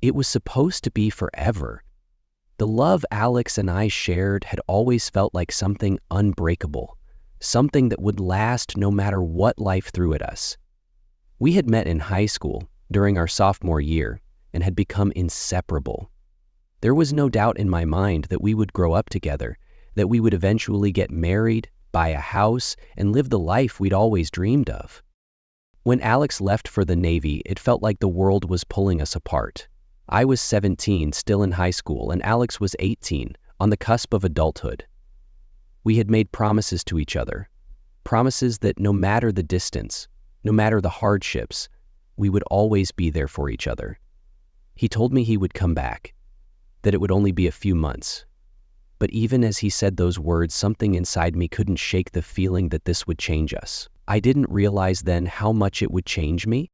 It was supposed to be forever. The love Alex and I shared had always felt like something unbreakable, something that would last no matter what life threw at us. We had met in high school during our sophomore year and had become inseparable. There was no doubt in my mind that we would grow up together, that we would eventually get married, buy a house, and live the life we'd always dreamed of. When Alex left for the Navy, it felt like the world was pulling us apart. I was 17, still in high school, and Alex was 18, on the cusp of adulthood. We had made promises to each other, promises that no matter the distance, no matter the hardships, we would always be there for each other. He told me he would come back, that it would only be a few months. But even as he said those words, something inside me couldn't shake the feeling that this would change us. I didn't realize then how much it would change me.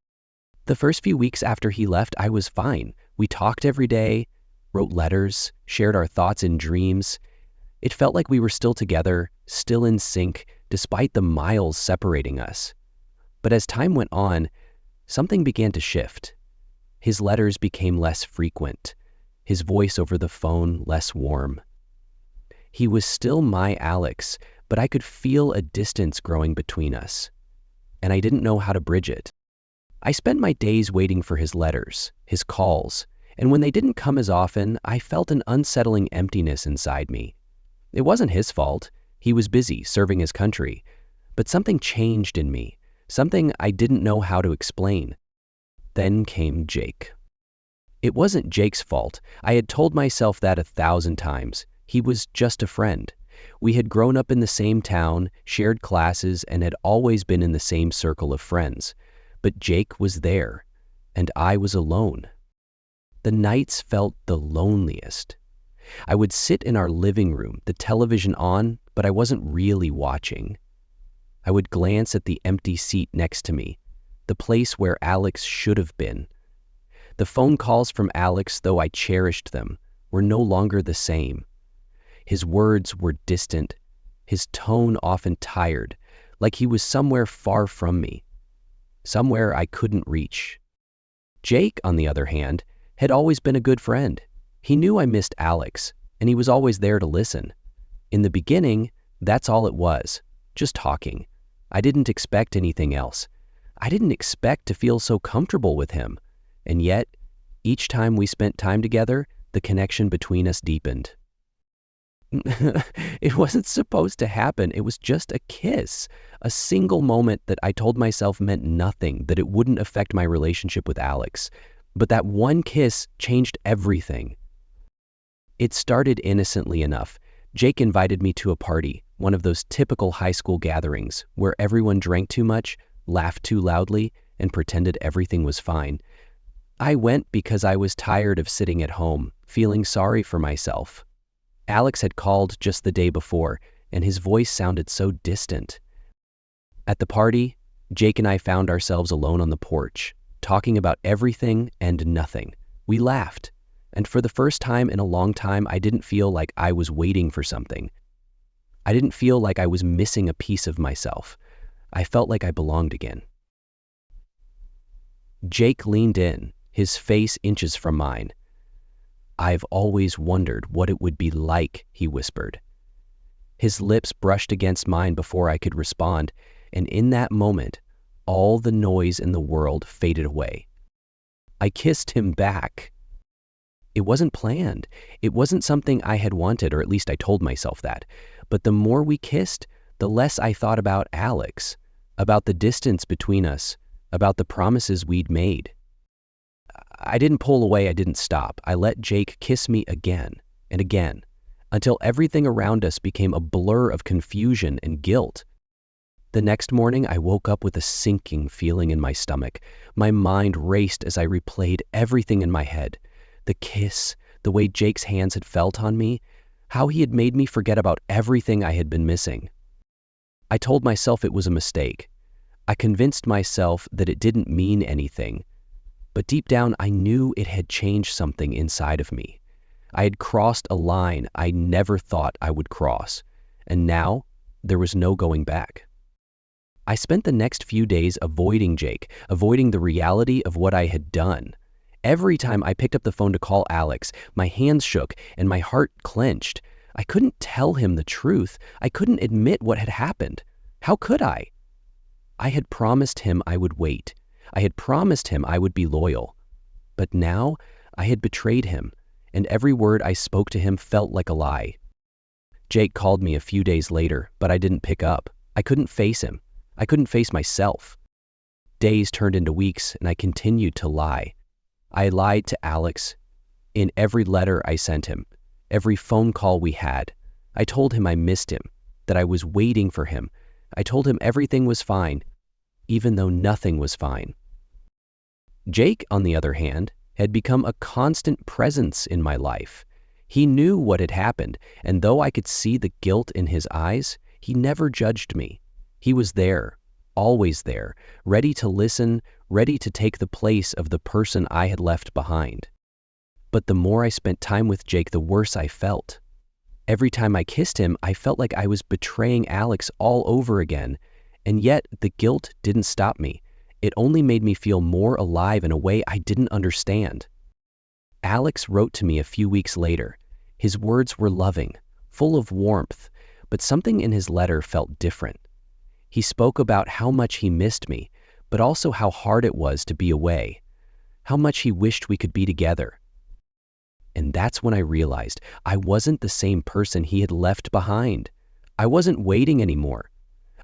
The first few weeks after he left, I was fine. We talked every day, wrote letters, shared our thoughts and dreams. It felt like we were still together, still in sync, despite the miles separating us. But as time went on, something began to shift. His letters became less frequent, his voice over the phone less warm. He was still my Alex, but I could feel a distance growing between us, and I didn't know how to bridge it. I spent my days waiting for his letters, his calls, and when they didn't come as often, I felt an unsettling emptiness inside me. It wasn't his fault. He was busy serving his country, but something changed in me, something I didn't know how to explain. Then came Jake. It wasn't Jake's fault. I had told myself that 1,000 times. He was just a friend. We had grown up in the same town, shared classes, and had always been in the same circle of friends. But Jake was there, and I was alone. The nights felt the loneliest. I would sit in our living room, the television on, but I wasn't really watching. I would glance at the empty seat next to me, the place where Alex should have been. The phone calls from Alex, though I cherished them, were no longer the same. His words were distant, his tone often tired, like he was somewhere far from me, somewhere I couldn't reach. Jake, on the other hand, had always been a good friend. He knew I missed Alex, and he was always there to listen. In the beginning, that's all it was, just talking. I didn't expect anything else. I didn't expect to feel so comfortable with him, and yet, each time we spent time together, the connection between us deepened. It wasn't supposed to happen. It was just a kiss, a single moment that I told myself meant nothing, that it wouldn't affect my relationship with Alex. But that one kiss changed everything. It started innocently enough. Jake invited me to a party, one of those typical high school gatherings where everyone drank too much, laughed too loudly, and pretended everything was fine. I went because I was tired of sitting at home, feeling sorry for myself. Alex had called just the day before, and his voice sounded so distant. At the party, Jake and I found ourselves alone on the porch, talking about everything and nothing. We laughed, and for the first time in a long time, I didn't feel like I was waiting for something. I didn't feel like I was missing a piece of myself. I felt like I belonged again. Jake leaned in, his face inches from mine. "I've always wondered what it would be like," he whispered. His lips brushed against mine before I could respond, and in that moment, all the noise in the world faded away. I kissed him back. It wasn't planned. It wasn't something I had wanted, or at least I told myself that. But the more we kissed, the less I thought about Alex, about the distance between us, about the promises we'd made. I didn't pull away, I didn't stop. I let Jake kiss me again and again, until everything around us became a blur of confusion and guilt. The next morning, I woke up with a sinking feeling in my stomach. My mind raced as I replayed everything in my head. The kiss, the way Jake's hands had felt on me, how he had made me forget about everything I had been missing. I told myself it was a mistake. I convinced myself that it didn't mean anything. But deep down, I knew it had changed something inside of me. I had crossed a line I never thought I would cross, and now there was no going back. I spent the next few days avoiding Jake, avoiding the reality of what I had done. Every time I picked up the phone to call Alex, my hands shook and my heart clenched. I couldn't tell him the truth. I couldn't admit what had happened. How could I? I had promised him I would wait. I had promised him I would be loyal. But now I had betrayed him, and every word I spoke to him felt like a lie. Jake called me a few days later, but I didn't pick up. I couldn't face him. I couldn't face myself. Days turned into weeks, and I continued to lie. I lied to Alex in every letter I sent him, every phone call we had. I told him I missed him, that I was waiting for him. I told him everything was fine, even though nothing was fine. Jake, on the other hand, had become a constant presence in my life. He knew what had happened, and though I could see the guilt in his eyes, he never judged me. He was there, always there, ready to listen, ready to take the place of the person I had left behind. But the more I spent time with Jake, the worse I felt. Every time I kissed him, I felt like I was betraying Alex all over again, and yet the guilt didn't stop me. It only made me feel more alive in a way I didn't understand. Alex wrote to me a few weeks later. His words were loving, full of warmth, but something in his letter felt different. He spoke about how much he missed me, but also how hard it was to be away, how much he wished we could be together. And that's when I realized I wasn't the same person he had left behind. I wasn't waiting anymore.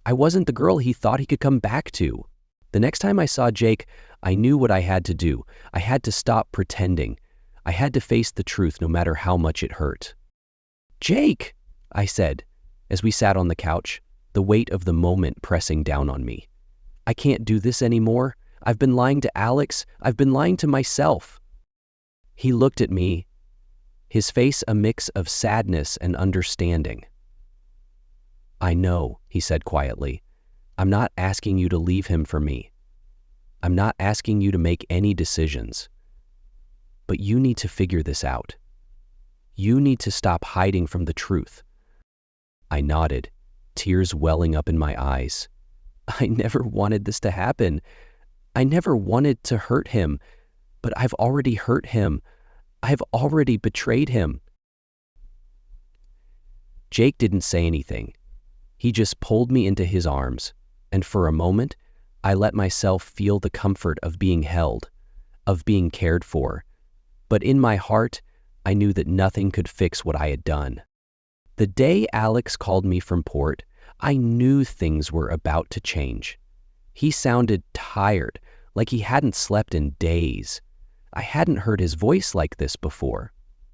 I wasn't the girl he thought he could come back to. The next time I saw Jake, I knew what I had to do. I had to stop pretending. I had to face the truth no matter how much it hurt. "Jake," I said, as we sat on the couch, the weight of the moment pressing down on me. "I can't do this anymore. I've been lying to Alex. I've been lying to myself." He looked at me, his face a mix of sadness and understanding. "I know," he said quietly. "I'm not asking you to leave him for me. I'm not asking you to make any decisions. But you need to figure this out. You need to stop hiding from the truth." I nodded, tears welling up in my eyes. I never wanted this to happen. I never wanted to hurt him, but I've already hurt him. I've already betrayed him. Jake didn't say anything. He just pulled me into his arms, and for a moment, I let myself feel the comfort of being held, of being cared for. But in my heart, I knew that nothing could fix what I had done. The day Alex called me from port, I knew things were about to change. He sounded tired, like he hadn't slept in days. I hadn't heard his voice like this before.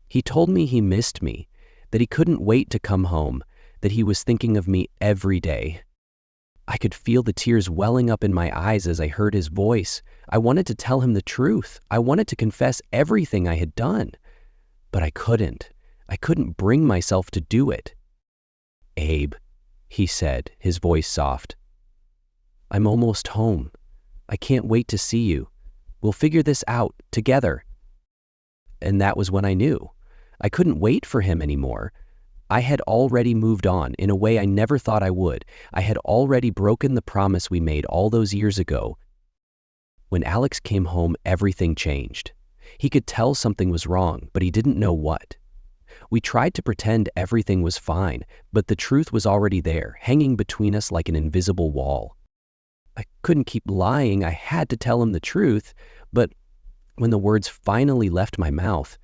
He told me he missed me, that he couldn't wait to come home, that he was thinking of me every day. I could feel the tears welling up in my eyes as I heard his voice. I wanted to tell him the truth. I wanted to confess everything I had done. But I couldn't. I couldn't bring myself to do it. "Abe," he said, his voice soft. "I'm almost home. I can't wait to see you. We'll figure this out together." And that was when I knew. I couldn't wait for him anymore. I had already moved on in a way I never thought I would. I had already broken the promise we made all those years ago. When Alex came home, everything changed. He could tell something was wrong, but he didn't know what. We tried to pretend everything was fine, but the truth was already there, hanging between us like an invisible wall. I couldn't keep lying. I had to tell him the truth, but when the words finally left my mouth,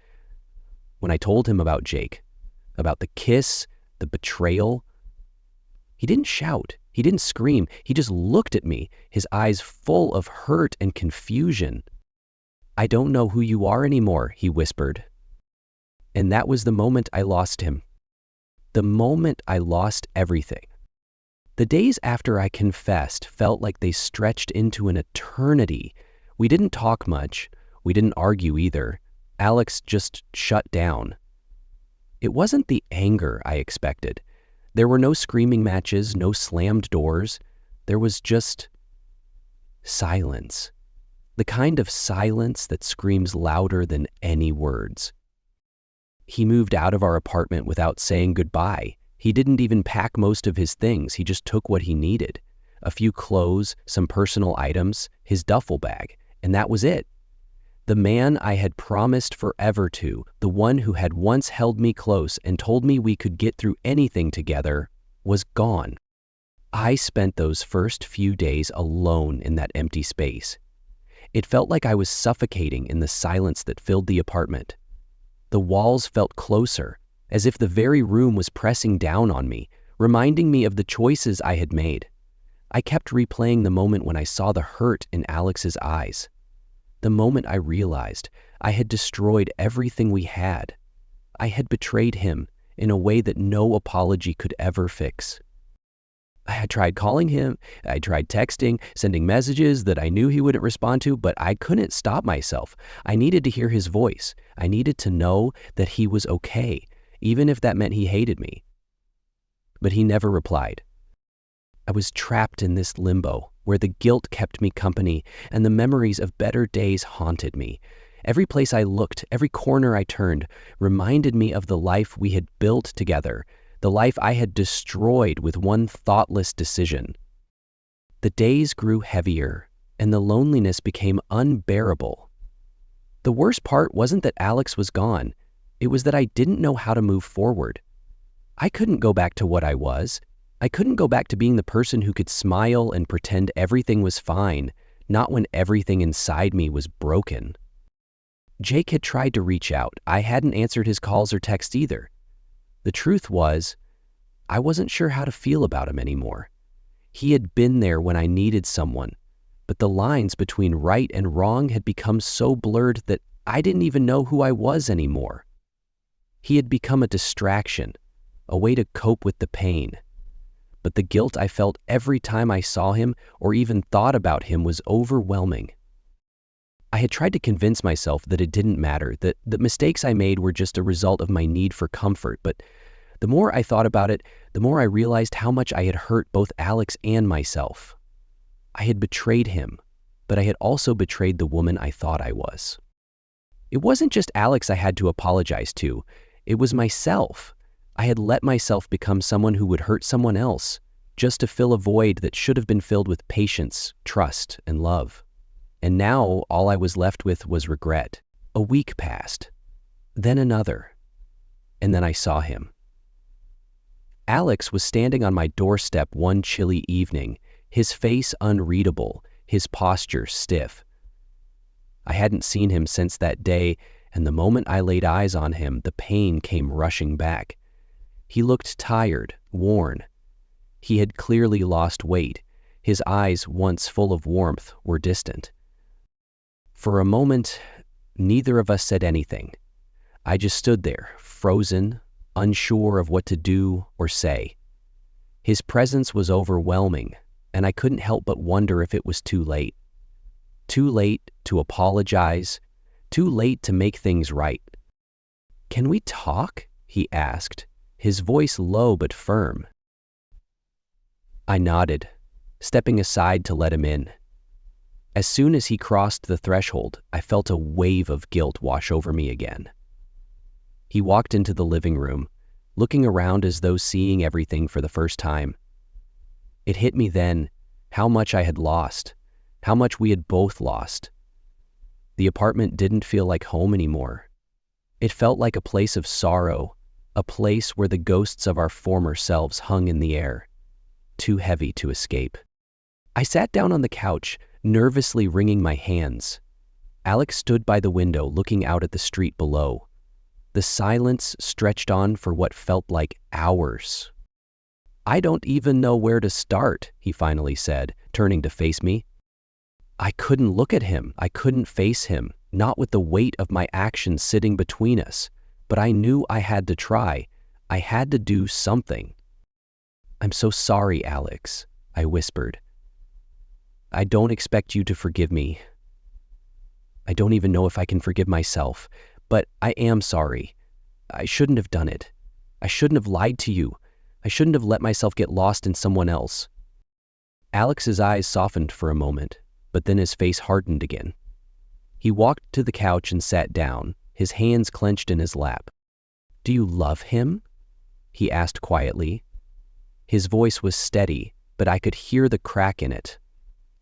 when I told him about Jake, about the kiss, the betrayal, he didn't shout, he didn't scream, he just looked at me, his eyes full of hurt and confusion. "I don't know who you are anymore," he whispered. And that was the moment I lost him. The moment I lost everything. The days after I confessed felt like they stretched into an eternity. We didn't talk much. We didn't argue either. Alex just shut down. It wasn't the anger I expected. There were no screaming matches, no slammed doors. There was just silence. The kind of silence that screams louder than any words. He moved out of our apartment without saying goodbye. He didn't even pack most of his things. He just took what he needed. A few clothes, some personal items, his duffel bag, and that was it. The man I had promised forever to, the one who had once held me close and told me we could get through anything together, was gone. I spent those first few days alone in that empty space. It felt like I was suffocating in the silence that filled the apartment. The walls felt closer, as if the very room was pressing down on me, reminding me of the choices I had made. I kept replaying the moment when I saw the hurt in Alex's eyes. The moment I realized I had destroyed everything we had. I had betrayed him in a way that no apology could ever fix. I had tried calling him, I tried texting, sending messages that I knew he wouldn't respond to, but I couldn't stop myself. I needed to hear his voice. I needed to know that he was okay, even if that meant he hated me. But he never replied. I was trapped in this limbo where the guilt kept me company and the memories of better days haunted me. Every place I looked, every corner I turned, reminded me of the life we had built together, the life I had destroyed with one thoughtless decision. The days grew heavier, and the loneliness became unbearable. The worst part wasn't that Alex was gone. It was that I didn't know how to move forward. I couldn't go back to what I was. I couldn't go back to being the person who could smile and pretend everything was fine, not when everything inside me was broken. Jake had tried to reach out. I hadn't answered his calls or texts either. The truth was, I wasn't sure how to feel about him anymore. He had been there when I needed someone, but the lines between right and wrong had become so blurred that I didn't even know who I was anymore. He had become a distraction, a way to cope with the pain. But the guilt I felt every time I saw him or even thought about him was overwhelming. I had tried to convince myself that it didn't matter, that the mistakes I made were just a result of my need for comfort, but the more I thought about it, the more I realized how much I had hurt both Alex and myself. I had betrayed him, but I had also betrayed the woman I thought I was. It wasn't just Alex I had to apologize to, it was myself. I had let myself become someone who would hurt someone else, just to fill a void that should have been filled with patience, trust, and love. And now all I was left with was regret. A week passed, then another, and then I saw him. Alex was standing on my doorstep one chilly evening, his face unreadable, his posture stiff. I hadn't seen him since that day, and the moment I laid eyes on him, the pain came rushing back. He looked tired, worn. He had clearly lost weight. His eyes, once full of warmth, were distant. For a moment, neither of us said anything. I just stood there, frozen, unsure of what to do or say. His presence was overwhelming, and I couldn't help but wonder if it was too late. Too late to apologize, too late to make things right. "Can we talk?" he asked, his voice low but firm. I nodded, stepping aside to let him in. As soon as he crossed the threshold, I felt a wave of guilt wash over me again. He walked into the living room, looking around as though seeing everything for the first time. It hit me then how much I had lost, how much we had both lost. The apartment didn't feel like home anymore. It felt like a place of sorrow, a place where the ghosts of our former selves hung in the air, too heavy to escape. I sat down on the couch, nervously wringing my hands. Alex stood by the window looking out at the street below. The silence stretched on for what felt like hours. "I don't even know where to start," he finally said, turning to face me. I couldn't look at him. I couldn't face him, not with the weight of my actions sitting between us. But I knew I had to try. I had to do something. "I'm so sorry, Alex," I whispered. "I don't expect you to forgive me. I don't even know if I can forgive myself, but I am sorry. I shouldn't have done it. I shouldn't have lied to you. I shouldn't have let myself get lost in someone else." Alex's eyes softened for a moment, but then his face hardened again. He walked to the couch and sat down, his hands clenched in his lap. "Do you love him?" he asked quietly. His voice was steady, but I could hear the crack in it,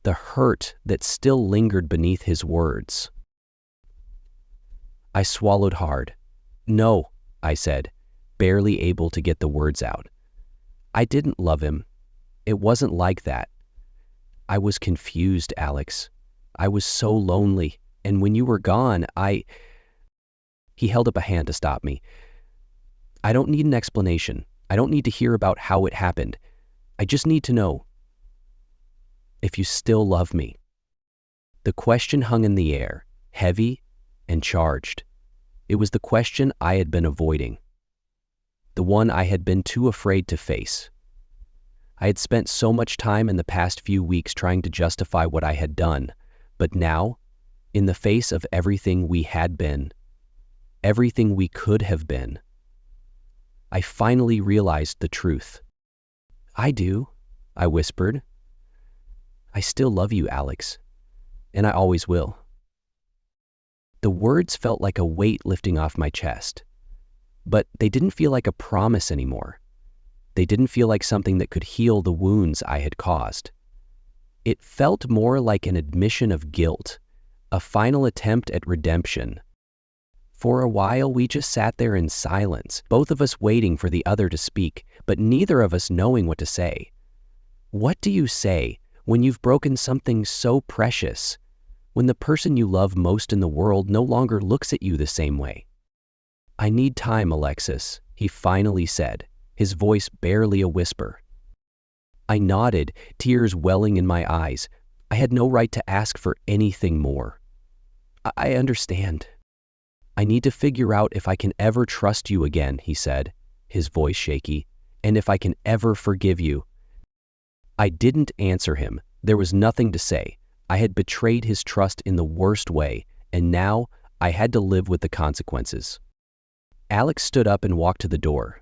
the hurt that still lingered beneath his words. I swallowed hard. No, I said, barely able to get the words out. I didn't love him. It wasn't like that. I was confused, Alex. I was so lonely, and when you were gone, He held up a hand to stop me. I don't need an explanation. I don't need to hear about how it happened. I just need to know if you still love me. The question hung in the air, heavy and charged. It was the question I had been avoiding, the one I had been too afraid to face. I had spent so much time in the past few weeks trying to justify what I had done, but now, in the face of everything we had been, everything we could have been, I finally realized the truth. I do, I whispered. I still love you, Alex, and I always will. The words felt like a weight lifting off my chest, but they didn't feel like a promise anymore. They didn't feel like something that could heal the wounds I had caused. It felt more like an admission of guilt, a final attempt at redemption. For a while, we just sat there in silence, both of us waiting for the other to speak, but neither of us knowing what to say. What do you say when you've broken something so precious, when the person you love most in the world no longer looks at you the same way? I need time, Alexis, he finally said, his voice barely a whisper. I nodded, tears welling in my eyes. I had no right to ask for anything more. I understand. I need to figure out if I can ever trust you again, he said, his voice shaky, and if I can ever forgive you. I didn't answer him. There was nothing to say. I had betrayed his trust in the worst way, and now I had to live with the consequences. Alex stood up and walked to the door.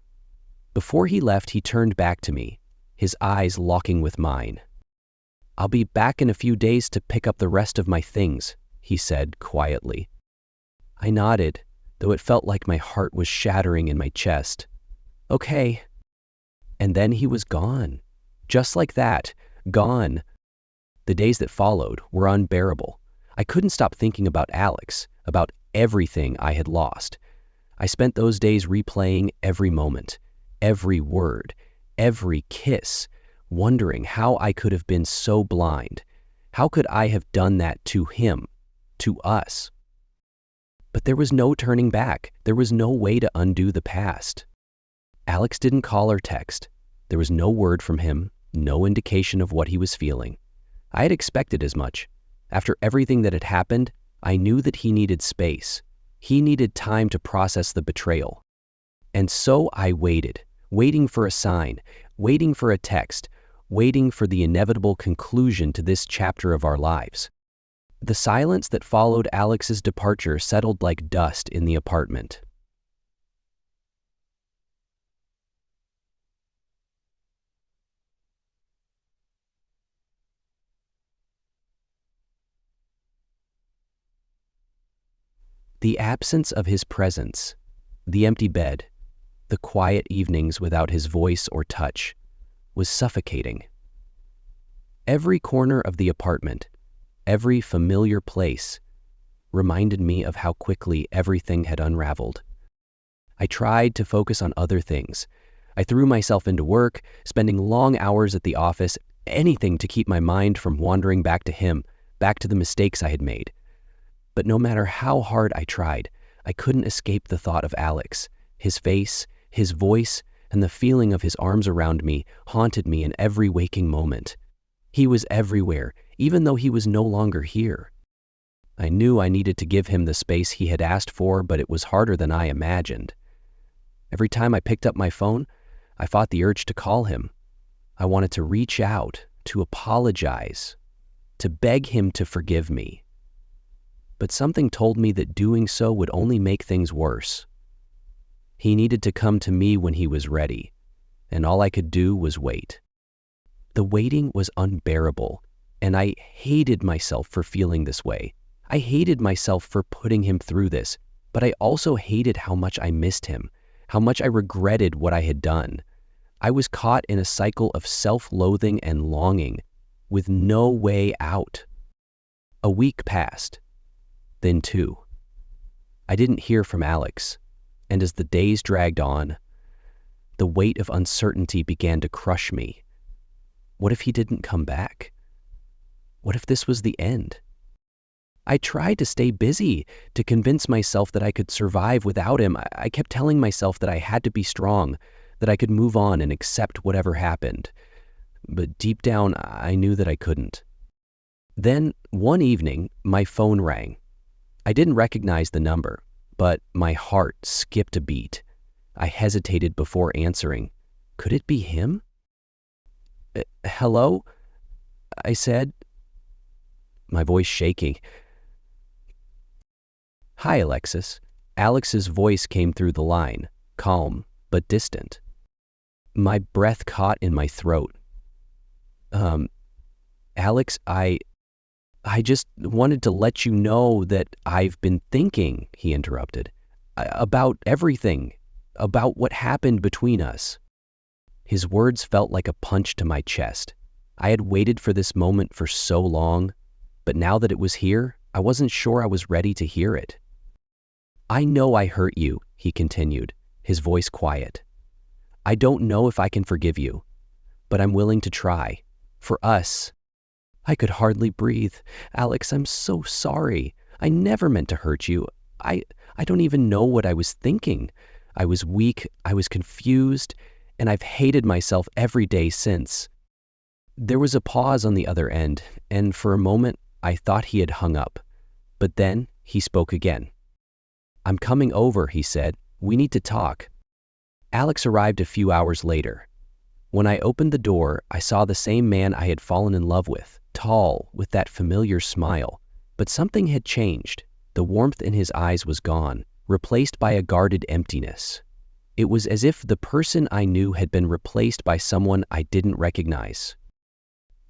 Before he left, he turned back to me, his eyes locking with mine. I'll be back in a few days to pick up the rest of my things, he said quietly. I nodded, though it felt like my heart was shattering in my chest. Okay. And then he was gone. Just like that, gone. The days that followed were unbearable. I couldn't stop thinking about Alex, about everything I had lost. I spent those days replaying every moment, every word, every kiss, wondering how I could have been so blind. How could I have done that to him, to us? But there was no turning back. There was no way to undo the past. Alex didn't call or text. There was no word from him, no indication of what he was feeling. I had expected as much. After everything that had happened, I knew that he needed space. He needed time to process the betrayal. And so I waited, waiting for a sign, waiting for a text, waiting for the inevitable conclusion to this chapter of our lives. The silence that followed Alex's departure settled like dust in the apartment. The absence of his presence, the empty bed, the quiet evenings without his voice or touch, was suffocating. Every corner of the apartment, every familiar place, reminded me of how quickly everything had unraveled. I tried to focus on other things. I threw myself into work, spending long hours at the office, anything to keep my mind from wandering back to him, back to the mistakes I had made. But no matter how hard I tried, I couldn't escape the thought of Alex. His face, his voice, and the feeling of his arms around me haunted me in every waking moment. He was everywhere, even though he was no longer here. I knew I needed to give him the space he had asked for, but it was harder than I imagined. Every time I picked up my phone, I fought the urge to call him. I wanted to reach out, to apologize, to beg him to forgive me. But something told me that doing so would only make things worse. He needed to come to me when he was ready, and all I could do was wait. The waiting was unbearable, and I hated myself for feeling this way. I hated myself for putting him through this, but I also hated how much I missed him, how much I regretted what I had done. I was caught in a cycle of self-loathing and longing, with no way out. A week passed, then two. I didn't hear from Alex, and as the days dragged on, the weight of uncertainty began to crush me. What if he didn't come back? What if this was the end? I tried to stay busy, to convince myself that I could survive without him. I kept telling myself that I had to be strong, that I could move on and accept whatever happened. But deep down, I knew that I couldn't. Then, one evening, my phone rang. I didn't recognize the number, but my heart skipped a beat. I hesitated before answering. Could it be him? Hello? I said, my voice shaking. Hi, Alexis. Alex's voice came through the line, calm but distant. My breath caught in my throat. Alex, I just wanted to let you know that I've been thinking, he interrupted, about everything, about what happened between us. His words felt like a punch to my chest. I had waited for this moment for so long, but now that it was here, I wasn't sure I was ready to hear it. I know I hurt you, he continued, his voice quiet. I don't know if I can forgive you, but I'm willing to try. For us. I could hardly breathe. Alex, I'm so sorry. I never meant to hurt you. I don't even know what I was thinking. I was weak, I was confused, and I've hated myself every day since. There was a pause on the other end, and for a moment I thought he had hung up. But then he spoke again. I'm coming over, he said. We need to talk. Alex arrived a few hours later. When I opened the door, I saw the same man I had fallen in love with, tall, with that familiar smile. But something had changed. The warmth in his eyes was gone, replaced by a guarded emptiness. It was as if the person I knew had been replaced by someone I didn't recognize.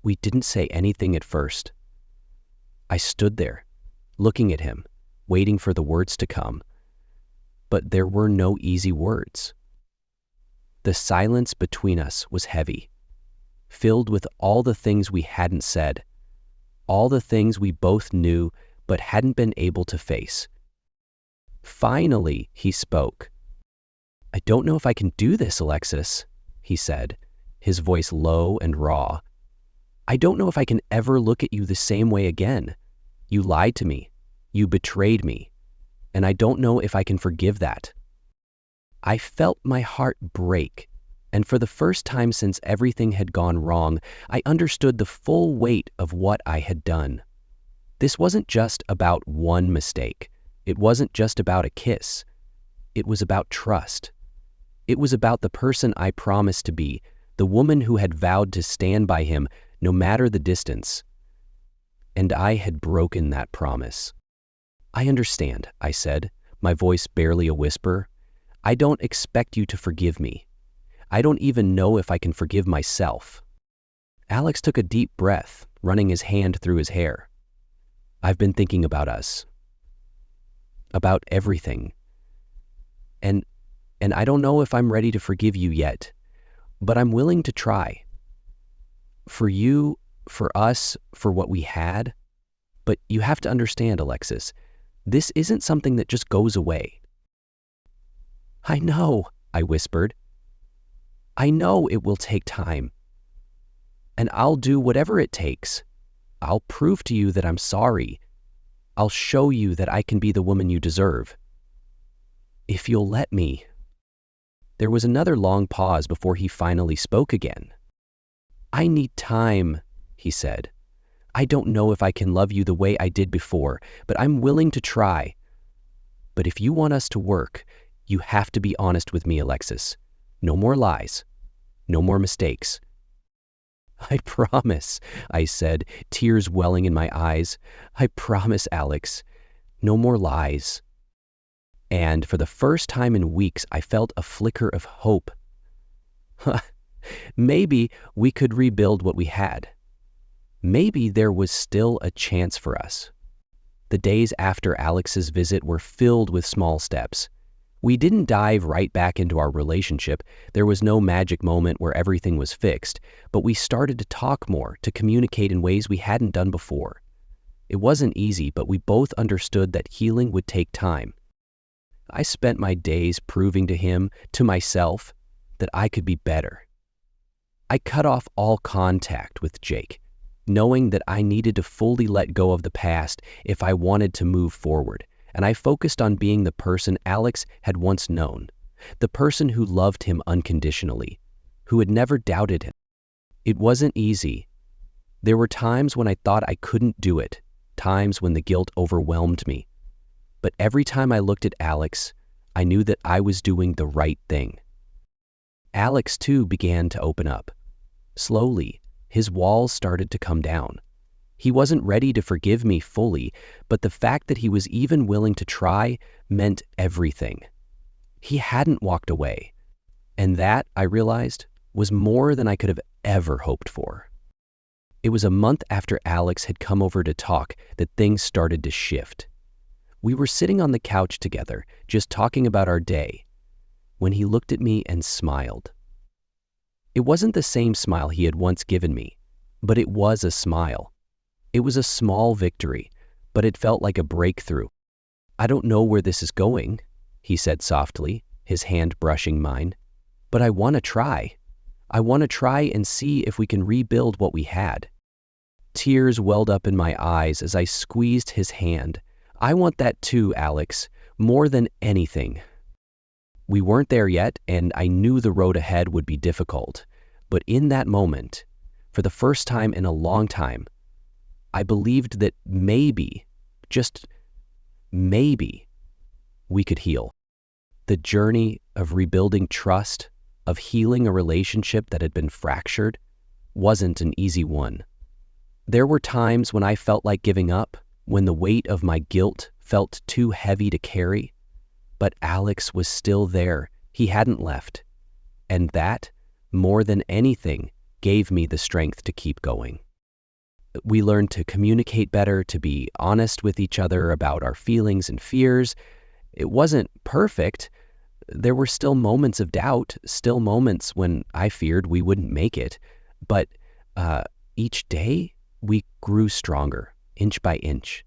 We didn't say anything at first. I stood there, looking at him, waiting for the words to come. But there were no easy words. The silence between us was heavy, filled with all the things we hadn't said, all the things we both knew but hadn't been able to face. Finally, he spoke. I don't know if I can do this, Alexis, he said, his voice low and raw. I don't know if I can ever look at you the same way again. You lied to me. You betrayed me. And I don't know if I can forgive that. I felt my heart break, and for the first time since everything had gone wrong, I understood the full weight of what I had done. This wasn't just about one mistake. It wasn't just about a kiss. It was about trust. It was about the person I promised to be, the woman who had vowed to stand by him no matter the distance. And I had broken that promise. I understand, I said, my voice barely a whisper. I don't expect you to forgive me. I don't even know if I can forgive myself. Alex took a deep breath, running his hand through his hair. I've been thinking about us. About everything. And I don't know if I'm ready to forgive you yet, but I'm willing to try. For you, for us, for what we had. But you have to understand, Alexis, this isn't something that just goes away. I know, I whispered. I know it will take time. And I'll do whatever it takes. I'll prove to you that I'm sorry. I'll show you that I can be the woman you deserve. If you'll let me. There was another long pause before he finally spoke again. I need time, he said. I don't know if I can love you the way I did before, but I'm willing to try. But if you want us to work, you have to be honest with me, Alexis. No more lies. No more mistakes. I promise, I said, tears welling in my eyes. I promise, Alex. No more lies. And for the first time in weeks, I felt a flicker of hope. Maybe we could rebuild what we had. Maybe there was still a chance for us. The days after Alex's visit were filled with small steps. We didn't dive right back into our relationship. There was no magic moment where everything was fixed, but we started to talk more, to communicate in ways we hadn't done before. It wasn't easy, but we both understood that healing would take time. I spent my days proving to him, to myself, that I could be better. I cut off all contact with Jake, knowing that I needed to fully let go of the past if I wanted to move forward, and I focused on being the person Alex had once known, the person who loved him unconditionally, who had never doubted him. It wasn't easy. There were times when I thought I couldn't do it, times when the guilt overwhelmed me. But every time I looked at Alex, I knew that I was doing the right thing. Alex, too, began to open up. Slowly, his walls started to come down. He wasn't ready to forgive me fully, but the fact that he was even willing to try meant everything. He hadn't walked away, and that, I realized, was more than I could have ever hoped for. It was a month after Alex had come over to talk that things started to shift. We were sitting on the couch together, just talking about our day, when he looked at me and smiled. It wasn't the same smile he had once given me, but it was a smile. It was a small victory, but it felt like a breakthrough. "I don't know where this is going," he said softly, his hand brushing mine, "but I want to try. I want to try and see if we can rebuild what we had." Tears welled up in my eyes as I squeezed his hand. "I want that too, Alex, more than anything." We weren't there yet, and I knew the road ahead would be difficult. But in that moment, for the first time in a long time, I believed that maybe, just maybe, we could heal. The journey of rebuilding trust, of healing a relationship that had been fractured, wasn't an easy one. There were times when I felt like giving up, when the weight of my guilt felt too heavy to carry. But Alex was still there. He hadn't left. And that, more than anything, gave me the strength to keep going. We learned to communicate better, to be honest with each other about our feelings and fears. It wasn't perfect. There were still moments of doubt, still moments when I feared we wouldn't make it. But each day, we grew stronger, inch by inch.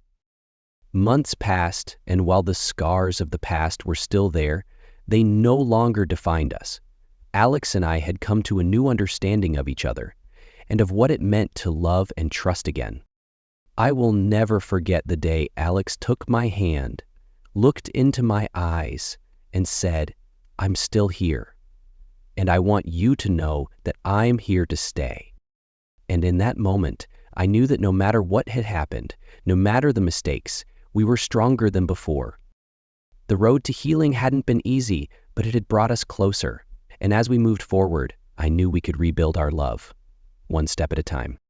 Months passed, and while the scars of the past were still there, they no longer defined us. Alex and I had come to a new understanding of each other and of what it meant to love and trust again. I will never forget the day Alex took my hand, looked into my eyes, and said, "I'm still here, and I want you to know that I'm here to stay." And in that moment, I knew that no matter what had happened, no matter the mistakes, we were stronger than before. The road to healing hadn't been easy, but it had brought us closer. And as we moved forward, I knew we could rebuild our love, one step at a time.